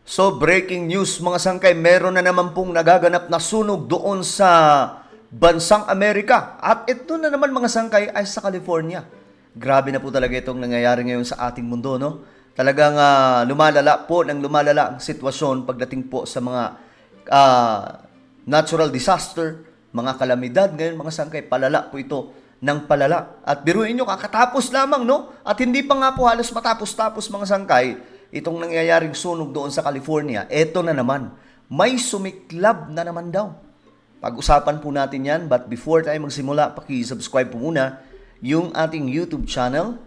So breaking news mga sangkay, meron na naman pong nagaganap na sunog doon sa bansang Amerika. At ito na naman mga sangkay ay sa California. Grabe na po talaga itong nangyayari ngayon sa ating mundo, no? Talagang lumalala po ng lumalala ang sitwasyon pagdating po sa mga natural disaster, mga kalamidad. Ngayon mga sangkay, palala po ito ng palala. At biruin nyo, kakatapos lamang, no? At hindi pa nga po halos matapos-tapos mga sangkay, itong nangyayaring sunog doon sa California. Eto na naman, may sumiklab na naman daw. Pag-usapan po natin yan, but before tayo magsimula, paki-subscribe po muna yung ating YouTube channel.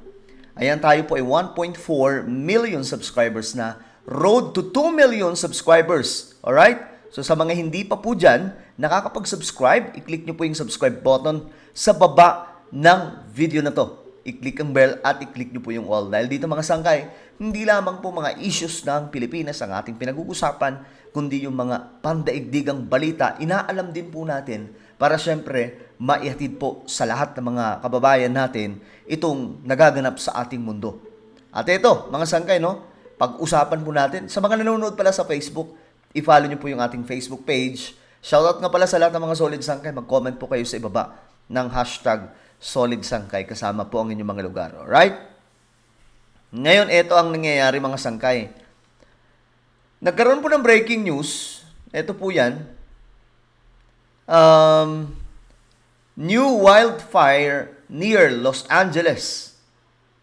Ayan, tayo po ay 1.4 million subscribers na. Road to 2 million subscribers. Alright? So sa mga hindi pa po dyan, nakakapag-subscribe, i-click nyo po yung subscribe button sa baba ng video na to. I-click ang bell at i-click nyo po yung all. Dahil dito mga sangkay, hindi lamang po mga issues ng Pilipinas ang ating pinag-uusapan, kundi yung mga pandaigdigang balita, inaalam din po natin para syempre maihatid po sa lahat ng mga kababayan natin itong nagaganap sa ating mundo. At ito, mga sangkay, no? Pag-usapan po natin. Sa mga nanonood pala sa Facebook, i-follow nyo po yung ating Facebook page. Shoutout nga pala sa lahat ng mga solid sangkay. Mag-comment po kayo sa ibaba ng hashtag solid sangkay kasama po ang inyong mga lugar. Alright? Ngayon, ito ang nangyayari mga sangkay. Nagkaroon po ng breaking news. Ito po yan. New wildfire near Los Angeles.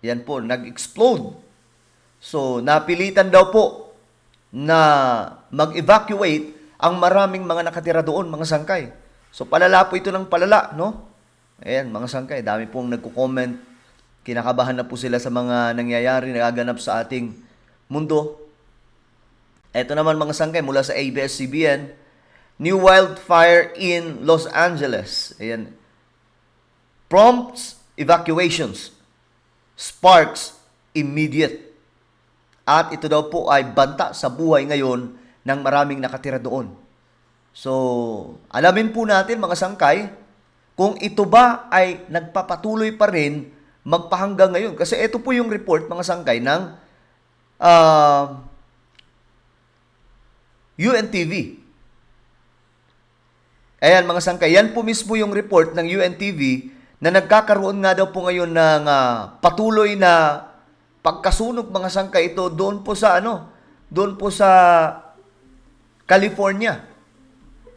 Yan po, nag-explode. So, napilitan daw po na mag-evacuate ang maraming mga nakatira doon, mga sangkay. So, palala po ito ng palala, no? Ayan, mga sangkay, dami pong nagko-comment. Kinakabahan na po sila sa mga nangyayari, nagaganap sa ating mundo. Ito naman mga sangkay, mula sa ABS-CBN, new wildfire in Los Angeles. Ayan. Prompts evacuations. Sparks immediate. At ito daw po ay banta sa buhay ngayon ng maraming nakatira doon. So, alamin po natin mga sangkay, kung ito ba ay nagpapatuloy pa rin magpahanggang ngayon. Kasi ito po yung report, mga sangkay, ng UNTV. Ayan, mga sangkay, yan po mismo yung report ng UNTV na nagkakaroon nga daw po ngayon ng patuloy na pagkasunog, mga sangkay, ito doon po sa doon po sa California.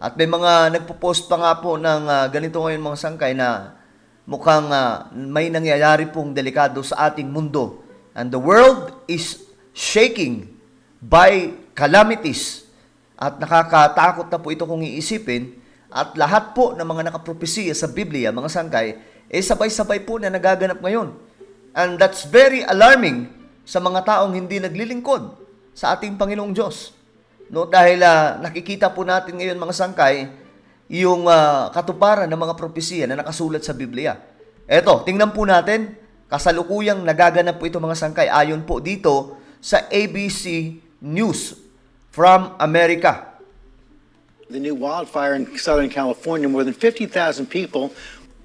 At may mga nagpo-post pa nga po ng ganito ngayon mga sangkay na mukhang may nangyayari pong delikado sa ating mundo. And the world is shaking by calamities. At nakakatakot na po ito kung iisipin. At lahat po ng mga nakapropesiya sa Biblia, mga sangkay, sabay-sabay po na nagaganap ngayon. And that's very alarming sa mga taong hindi naglilingkod sa ating Panginoong Diyos. No, dahil nakikita po natin ngayon mga sangkay yung katuparan ng mga propesiya na nakasulat sa Biblia. Eto, tingnan po natin, kasalukuyang nagaganap po ito mga sangkay ayon po dito sa ABC News from America. The new wildfire in Southern California, more than 50,000 people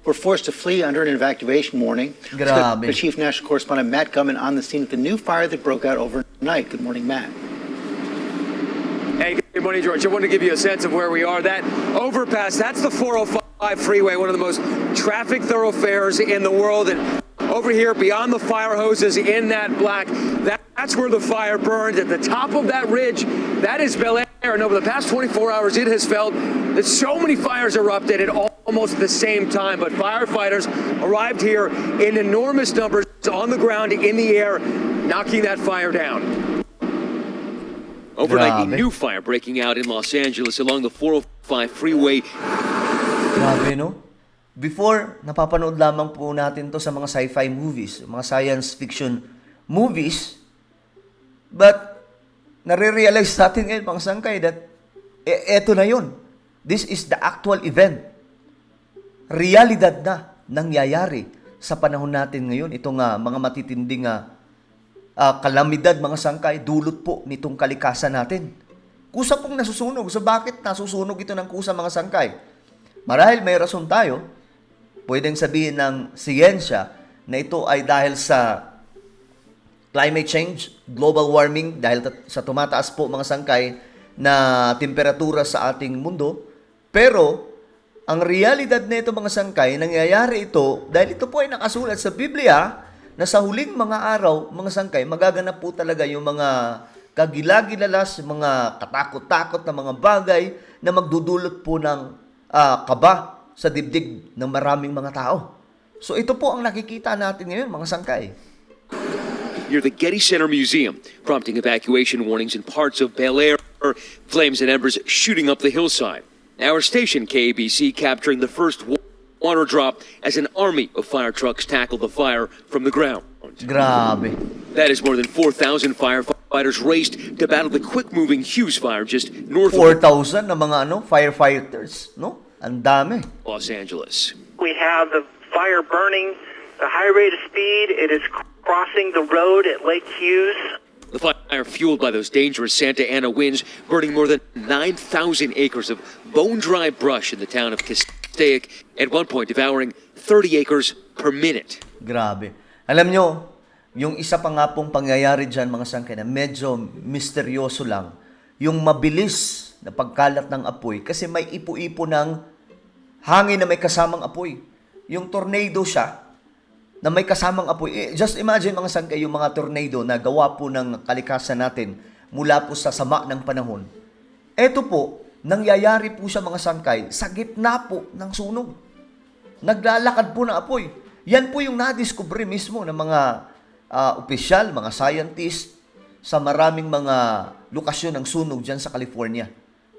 were forced to flee under an evacuation warning. Grabe. The Chief National Correspondent Matt Gumman on the scene at the new fire that broke out overnight. Good morning, Matt. Hey, good morning, George. I want to give you a sense of where we are. That overpass, that's the 405 freeway, one of the most traffic thoroughfares in the world. And over here, beyond the fire hoses in that black, that's where the fire burned. At the top of that ridge, that is Bel Air. And over the past 24 hours, it has felt that so many fires erupted at almost the same time. But firefighters arrived here in enormous numbers on the ground, in the air, knocking that fire down. Overnight, a new fire breaking out in Los Angeles along the 405 freeway. Grabe, no? Before, napapanood lamang po natin to sa mga sci-fi movies, mga science fiction movies. But, nare-realize natin ngayon, mga sangkay, that eto na yun. This is the actual event. Realidad na nangyayari sa panahon natin ngayon. Itong mga matitinding kalamidad, mga sangkay, dulot po nitong kalikasan natin. Kusa pong nasusunog. So bakit nasusunog ito ng kusa, mga sangkay? Marahil may rason tayo, pwedeng sabihin ng siyensya na ito ay dahil sa climate change, global warming, dahil sa tumataas po mga sangkay na temperatura sa ating mundo. Pero, ang realidad na ito mga sangkay, nangyayari ito dahil ito po ay nakasulat sa Biblia na sa huling mga araw, mga sangkay, magaganap po talaga yung mga kagilagilalas, mga katakot-takot na mga bagay na magdudulot po ng kaba sa dibdib ng maraming mga tao. So ito po ang nakikita natin ngayon, mga sangkay. Near the Getty Center Museum, prompting evacuation warnings in parts of Bel Air, flames and embers shooting up the hillside. Our station, KABC, capturing the first water drop as an army of fire trucks tackle the fire from the ground. Grabe. That is more than 4,000 firefighters raced to battle the quick-moving Hughes fire just north of 4,000 na mga firefighters, no? Ang dami. Los Angeles. We have the fire burning at a high rate of speed. It is crossing the road at Lake Hughes. The fire fueled by those dangerous Santa Ana winds, burning more than 9,000 acres of bone-dry brush in the town of Castaic, at one point devouring 30 acres per minute. Grabe. Alam nyo, yung isa pa nga pong pangyayari dyan, mga sangkay, na medyo misteryoso lang, yung mabilis na pagkalat ng apoy, kasi may ipo-ipo ng hangin na may kasamang apoy. Yung tornado siya, na may kasamang apoy. Just imagine mga sangkay, yung mga tornado na gawa po ng kalikasan natin mula po sa sama ng panahon. Eto po, nangyayari po siya mga sangkay sa gitna po ng sunog. Naglalakad po ng apoy. Yan po yung nadiskubre mismo ng mga opisyal, mga scientist sa maraming mga lokasyon ng sunog dyan sa California.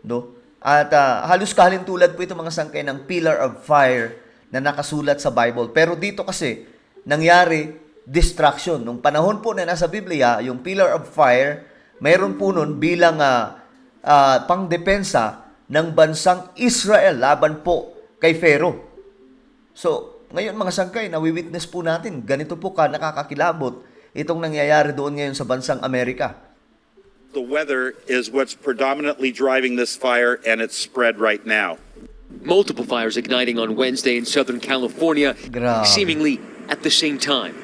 No? At halos kahalintulad po ito mga sangkay ng pillar of fire na nakasulat sa Bible. Pero dito kasi, nangyari distraction. Nung panahon po na nasa Biblia, yung pillar of fire, mayroon po nun bilang pangdepensa ng bansang Israel laban po kay Pharaoh. So, ngayon mga sangkay, nawi-witness po natin, ganito po nakakakilabot itong nangyayari doon ngayon sa bansang Amerika. The weather is what's predominantly driving this fire, and it's spread right now. Multiple fires igniting on Wednesday in Southern California, Grabe. seemingly at the same time.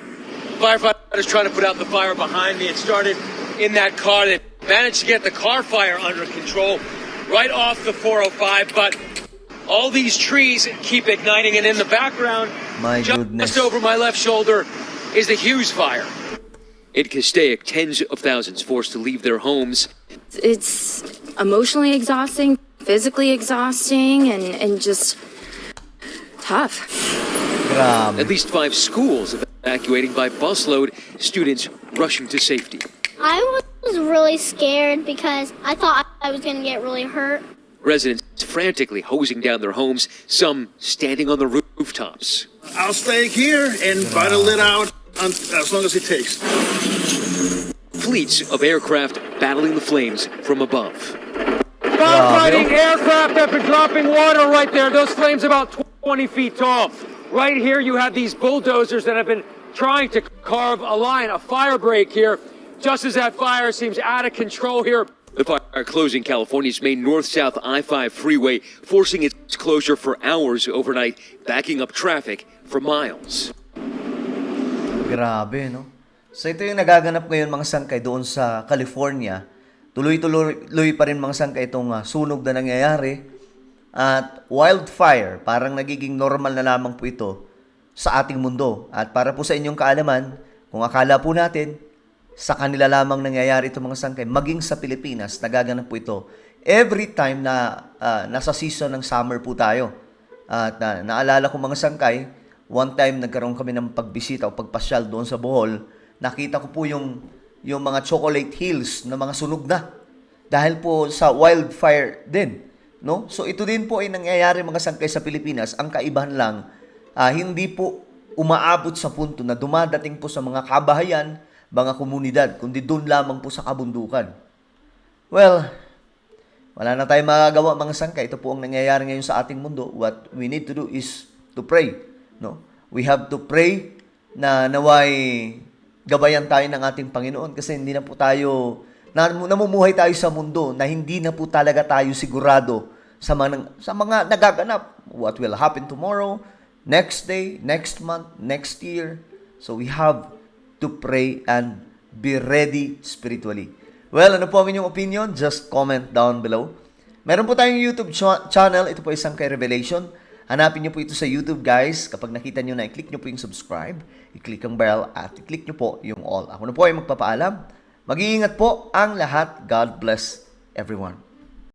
Firefighters trying to put out the fire behind me. It started in that car. They managed to get the car fire under control right off the 405, but all these trees keep igniting, and in the background, My just goodness. over my left shoulder, is the Hughes fire. In Castaic, tens of thousands forced to leave their homes. It's emotionally exhausting, physically exhausting, and just tough. Grabe. At least 5 schools evacuating by busload, students rushing to safety. I was really scared because I thought I was going to get really hurt. Residents frantically hosing down their homes, some standing on the rooftops. I'll stay here and battle it out as long as it takes. Fleets of aircraft battling the flames from above. Firefighting aircraft have been dropping water right there. Those flames about 20 feet tall. Right here you have these bulldozers that have been trying to carve a line, a fire break here, just as that fire seems out of control here. The fire closing California's main north-south I-5 freeway, forcing its closure for hours overnight, backing up traffic for miles. Grabe, no? So ito yung nagaganap ngayon mga sangkay doon sa California. Tuloy-tuloy pa rin mga sangkay itong sunog na nangyayari. At wildfire, parang nagiging normal na lamang po ito sa ating mundo. At para po sa inyong kaalaman, kung akala po natin, sa kanila lamang nangyayari ito mga sangkay, maging sa Pilipinas, nagaganap po ito every time na nasa season ng summer po tayo. At naalala ko mga sangkay, one time nagkaroon kami ng pagbisita o pagpasyal doon sa Bohol, nakita ko po yung mga chocolate hills na mga sunog na. Dahil po sa wildfire din. No? So ito din po ay nangyayari mga sangkay sa Pilipinas. Ang kaibahan lang, hindi po umaabot sa punto na dumadating po sa mga kabahayan, mga komunidad, kundi doon lamang po sa kabundukan. Well, wala na tayong magagawa mga sangkay. Ito po ang nangyayari ngayon sa ating mundo. What we need to do is to pray. No? We have to pray na naway gabayan tayo ng ating Panginoon kasi hindi na po tayo, namumuhay tayo sa mundo na hindi na po talaga tayo sigurado sa mga nagaganap. What will happen tomorrow, next day, next month, next year. So we have to pray and be ready spiritually. Well, ano po ang inyong opinion? Just comment down below. Meron po tayong YouTube channel. Ito po ay Sangkay Revelation. Hanapin nyo po ito sa YouTube, guys. Kapag nakita nyo na, i-click nyo po yung subscribe, i-click ang bell, at i-click nyo po yung all. Ako na po ay magpapaalam. Mag-iingat po ang lahat. God bless everyone.